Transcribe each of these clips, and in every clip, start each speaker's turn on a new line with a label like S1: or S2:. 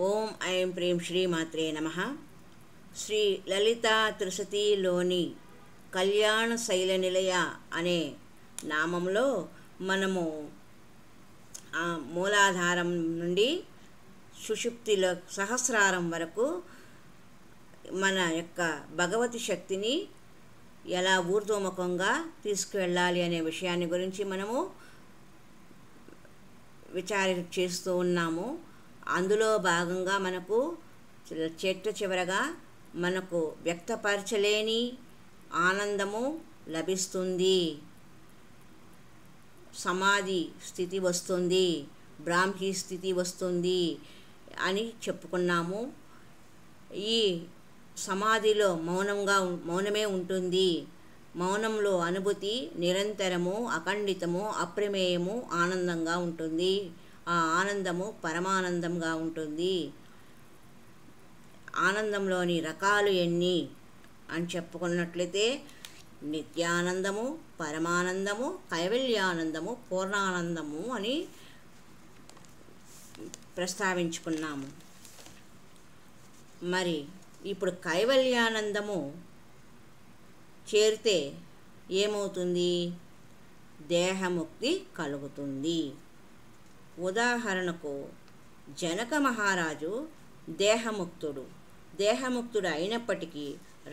S1: ఓం ఐం ప్రీం శ్రీ మాత్రే నమః. శ్రీ లలితా త్రిశతిలోని కళ్యాణ శైల నిలయ అనే నామంలో మనము ఆ మూలాధారం నుండి సుషుప్తిలో సహస్రారం వరకు మన యొక్క భగవతి శక్తిని ఎలా ఊర్ధ్వముఖంగా తీసుకువెళ్ళాలి అనే విషయాన్ని గురించి మనము విచారణ చేస్తూ ఉన్నాము. అందులో భాగంగా మనకు చివరగా మనకు వ్యక్తపరచలేని ఆనందము లభిస్తుంది, సమాధి స్థితి వస్తుంది, బ్రాహ్మీ స్థితి వస్తుంది అని చెప్పుకున్నాము. ఈ సమాధిలో మౌనమే ఉంటుంది. మౌనంలో అనుభూతి నిరంతరము, అఖండితము, అప్రమేయము, ఆనందంగా ఉంటుంది. ఆ ఆనందము పరమానందంగా ఉంటుంది. ఆనందంలోని రకాలు ఎన్ని అని చెప్పుకున్నట్లయితే నిత్యానందము, పరమానందము, కైవల్యానందము, పూర్ణానందము అని ప్రస్తావించుకున్నాము. మరి ఇప్పుడు కైవల్యానందము చేరితే ఏమవుతుంది? దేహముక్తి కలుగుతుంది. ఉదాహరణకు జనక మహారాజు దేహముక్తుడు అయినప్పటికీ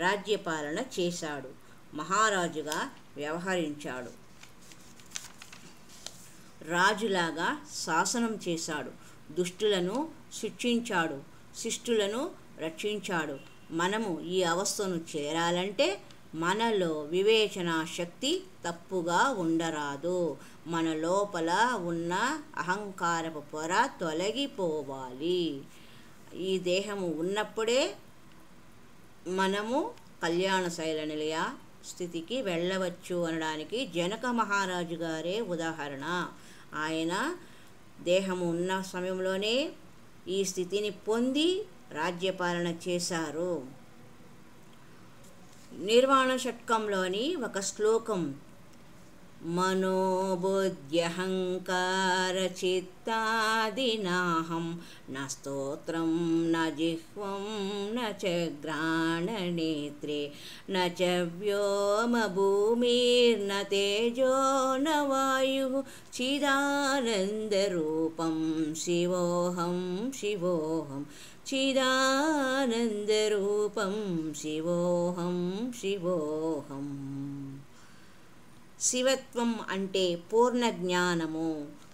S1: రాజ్యపాలన చేశాడు, మహారాజుగా వ్యవహరించాడు, రాజులాగా శాసనం చేశాడు, దుష్టులను శిక్షించాడు, శిష్టులను రక్షించాడు. మనము ఈ అవస్థను చేరాలంటే మనలో వివేచన శక్తి తప్పుగా ఉండరాదు. మన లోపల ఉన్న అహంకారపు పొర తొలగిపోవాలి. ఈ దేహము ఉన్నప్పుడే మనము కళ్యాణ శైల నిలయ స్థితికి వెళ్ళవచ్చు అనడానికి జనక మహారాజు గారే ఉదాహరణ. ఆయన దేహము ఉన్న సమయంలోనే ఈ స్థితిని పొంది రాజ్యపాలన చేశారు. నిర్వాణ షట్కంలోని ఒక శ్లోకం, మనోబుద్ధ్యహంకార చిత్తాదినాహం న స్తోత్రం న జిహ్వం న చ గ్రాణనేత్రే న చ వ్యోమ భూమిర్న తేజో న వాయు చిదానందరూపం శివోహం శివోహం చిదానందరూపం శివోహం శివోహం. శివత్వం అంటే పూర్ణ జ్ఞానము,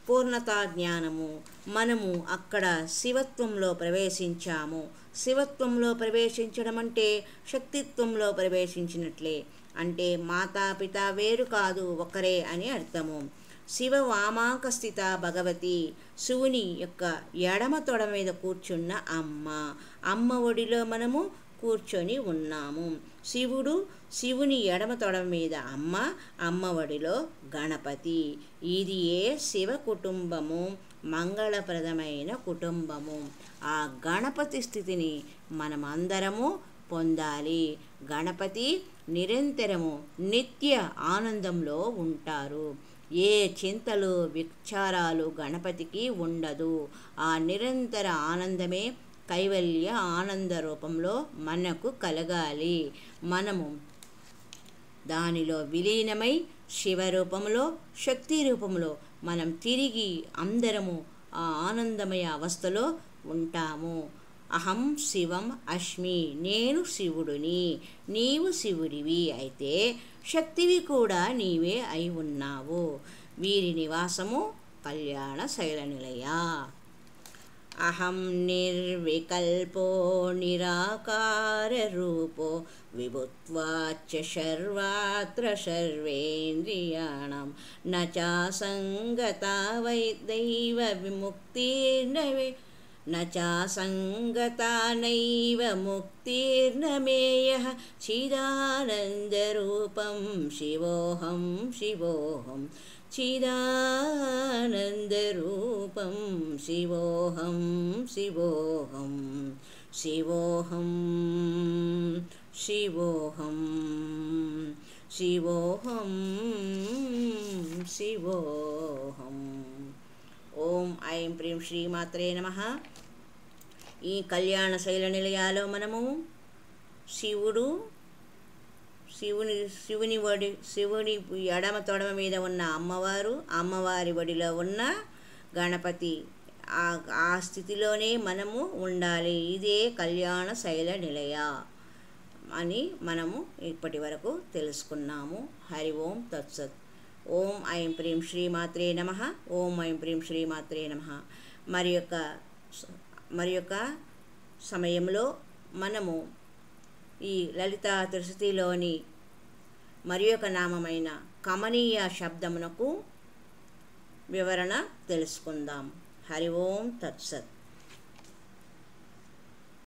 S1: పూర్ణతా జ్ఞానము. మనము అక్కడ శివత్వంలో ప్రవేశించాము. శివత్వంలో ప్రవేశించడం అంటే శక్తిత్వంలో ప్రవేశించినట్లే. అంటే మాతాపిత వేరు కాదు, ఒకరే అని అర్థము. శివ వామాంక స్థిత భగవతి, శివుని యొక్క ఎడమ తొడ మీద కూర్చున్న అమ్మ ఒడిలో మనము కూర్చొని ఉన్నాము. శివుని ఎడమ తొడ మీద అమ్మ ఒడిలో గణపతి. ఇది శివ కుటుంబము, మంగళప్రదమైన కుటుంబము. ఆ గణపతి స్థితిని మనమందరము పొందాలి. గణపతి నిరంతరము నిత్య ఆనందంలో ఉంటారు. ఏ చింతలు విచారాలు గణపతికి ఉండదు. ఆ నిరంతర ఆనందమే కైవల్య ఆనంద రూపంలో మనకు కలగాలి. మనము దానిలో విలీనమై శివరూపంలో, శక్తి రూపంలో మనం తిరిగి అందరము ఆ ఆనందమయ అవస్థలో ఉంటాము. అహం శివం అస్మి, నేను శివుడిని, నీవు శివుడివి అయితే శక్తివి కూడా నీవే అయి ఉన్నావు. వీరి నివాసము కళ్యాణ శైల నిలయ. అహం నిర్వికల్పో నిరాకార రూపో విభుత్వాచ్చ సర్వత్ర సర్వేంద్రియాణం న చాసంగతా వై దైవ విముక్తిర్నవే న చాసంగతా నైవ ముక్తిర్నమేయః చిదానందరూపం శివోహం శివోహం చిదానందరూపం శివోహం శివోహం శివోహం శివోహం శివోహం శివోహం. ఓం ఐం ప్రీం శ్రీమాత్రే నమః. ఈ కళ్యాణ శైల నిలయాలో మనము శివుని ఎడమ తొడమ మీద ఉన్న అమ్మవారు, అమ్మవారి ఒడిలో ఉన్న గణపతి, ఆ స్థితిలోనే మనము ఉండాలి. ఇదే కళ్యాణ శైల నిలయ అని మనము ఇప్పటి వరకు తెలుసుకున్నాము. హరి ఓం తత్సత్. ఓం ఐం ప్రీం శ్రీమాత్రే నమః. ఓం ఐం ప్రీం శ్రీమాత్రే నమః. మరి యొక్క సమయంలో మనము ఈ లలితా త్రిశతిలోని మరి యొక్క నామమైన కమనీయ శబ్దమునకు వివరణ తెలుసుకుందాం. హరి ఓం తత్సత్.